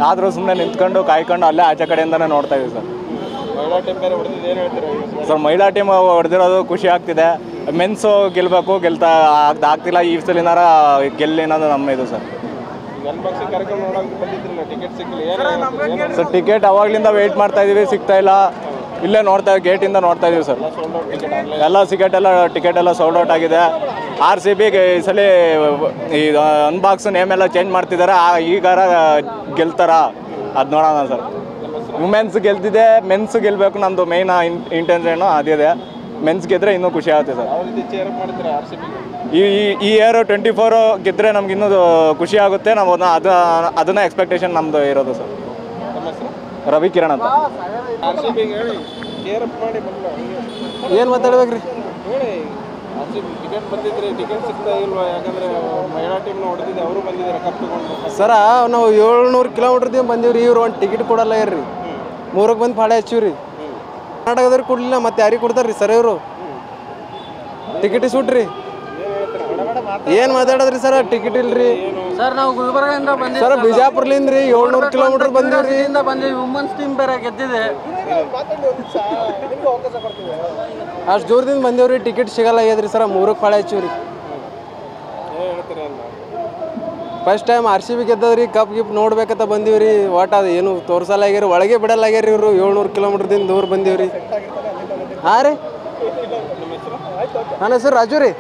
ಆದರೂ ಸುಮ್ಮನೆ ನಿಂತ್ಕೊಂಡು ಕಾಯ್ಕೊಂಡು ಅಲ್ಲೇ ಆಚೆ ಕಡೆಯಿಂದನೇ ನೋಡ್ತಾ ಇದೀವಿ ಸರ್. ಸರ್ ಮಹಿಳಾ ಟೀಮ್ ಹೊಡೆದಿರೋದು ಖುಷಿ ಆಗ್ತಿದೆ. ಮೆನ್ಸು ಗೆಲ್ಲಬೇಕು, ಆಗ್ತಿಲ್ಲ. ಈ ಸಲಿನಾರ ಗೆಲ್ಲಿ ಅನ್ನೋದು ನಮ್ಮ ಇದು ಸರ್. ಸರ್ ಟಿಕೆಟ್ ಅವಾಗಲಿಂದ ವೆಯ್ಟ್ ಮಾಡ್ತಾ ಇದೀವಿ, ಸಿಗ್ತಾ ಇಲ್ಲ. ಇಲ್ಲೇ ಗೇಟಿಂದ ನೋಡ್ತಾ ಇದೀವಿ ಸರ್. ಎಲ್ಲ ಟಿಕೆಟ್ ಎಲ್ಲ ಸೋಲ್ಡ್ ಔಟ್ ಆಗಿದೆ. RCB ಈ ಸಲ ಈ ಅನ್ಬಾಕ್ಸ್ ನೇಮ್ ಎಲ್ಲ ಚೇಂಜ್ ಮಾಡ್ತಿದ್ದಾರೆ. ಈಗಾರ ಗೆಲ್ತಾರ ಅದು ನೋಡೋಣ ಸರ್. ವುಮೆನ್ಸ್ ಗೆಲ್ತಿದೆ, ಮೆನ್ಸ್ ಗೆಲ್ಲಬೇಕು. ನಮ್ಮದು ಮೇಯ್ನ್ ಇಂಟೆನ್ಷನ್ನು ಅದಿದೆ. ಮೆನ್ಸ್ ಗೆದ್ದರೆ ಇನ್ನೂ ಖುಷಿ ಆಗುತ್ತೆ ಸರ್. ಈ ಇಯರ್ 24 ಗೆದ್ದರೆ ನಮ್ಗೆ ಇನ್ನೂ ಖುಷಿ ಆಗುತ್ತೆ. ನಾವು ಅದನ್ನ ಎಕ್ಸ್ಪೆಕ್ಟೇಷನ್ ನಮ್ಮದು ಇರೋದು ಸರ್. ರವಿ ಕಿರಣ್ ಅಂತ. ಏನು ಮಾತಾಡ್ಬೇಕ್ರಿ? ಸರ ನಾವು 700 ಕಿಲೋಮೀಟರ್ದಿಂದ ಬಂದೀವ್ರಿ. ಇವ್ರು ಒಂದು ಟಿಕೆಟ್ ಕೊಡಲ್ಲ ಇರ್ರಿ. 3ಕ್ಕೆ ಬಂದು ಪಾಳೆ ಹಚ್ಚಿವ್ರಿ. ಕರ್ನಾಟಕದವ್ರಿಗೆ ಕೊಡಲಿಲ್ಲ, ಮತ್ತೆ ಯಾರಿಗೆ ಕೊಡ್ತಾರ್ರಿ ಸರ್ ಇವರು? ಟಿಕೆಟ್ ಸೂಟ್ರಿ. ಏನು ಮಾತಾಡೋದ್ರಿ ಸರ್? ಟಿಕೆಟ್ ಇಲ್ರಿ ಸರ್. ನಾವು ಗುಲ್ಬರ್ಗದಿಂದ ಬಂದಿದ್ದೀವಿ ಸರ್. ಬಿಜಾಪುರ್ಲಿಂದ 700 ಕಿಲೋಮೀಟರ್ ಬಂದಿವ್ರಿ. ಬಂದಿವಿ. ವುಮೆನ್ಸ್ ಟೀಮ್ ಬೇರೆ ಗೆದ್ದಿದೆ. ಅಷ್ಟು ದೂರದಿಂದ ಬಂದೇವ್ರಿ. ಟಿಕೆಟ್ ಸಿಗಲ್ಲ ಆಗ್ಯದ್ರಿ ಸರ್. 3ಕ್ಕೆ ಪಾಳೆ ಹಚ್ಚಿವ್ರಿ. ಫಸ್ಟ್ ಟೈಮ್ RCB ಗೆದ್ದದ್ರಿ. ಕಪ್ ನೋಡ್ಬೇಕಂತ ಬಂದೀವ್ರಿ. ಒಟ್ಟು ಅದು ಏನು ತೋರ್ಸಲ್ಲ ಆಗ್ಯಾರ, ಒಳಗೆ ಬಿಡಲ್ಲ ಆಗ್ಯಾರ ಇವರು. 700 ಕಿಲೋಮೀಟರ್ದಿಂದ ದೂರ ಬಂದೀವ್ರಿ. ಹಾಂ ರೀ, ನನ್ನ ಹೆಸರು ರಾಜು ರೀ.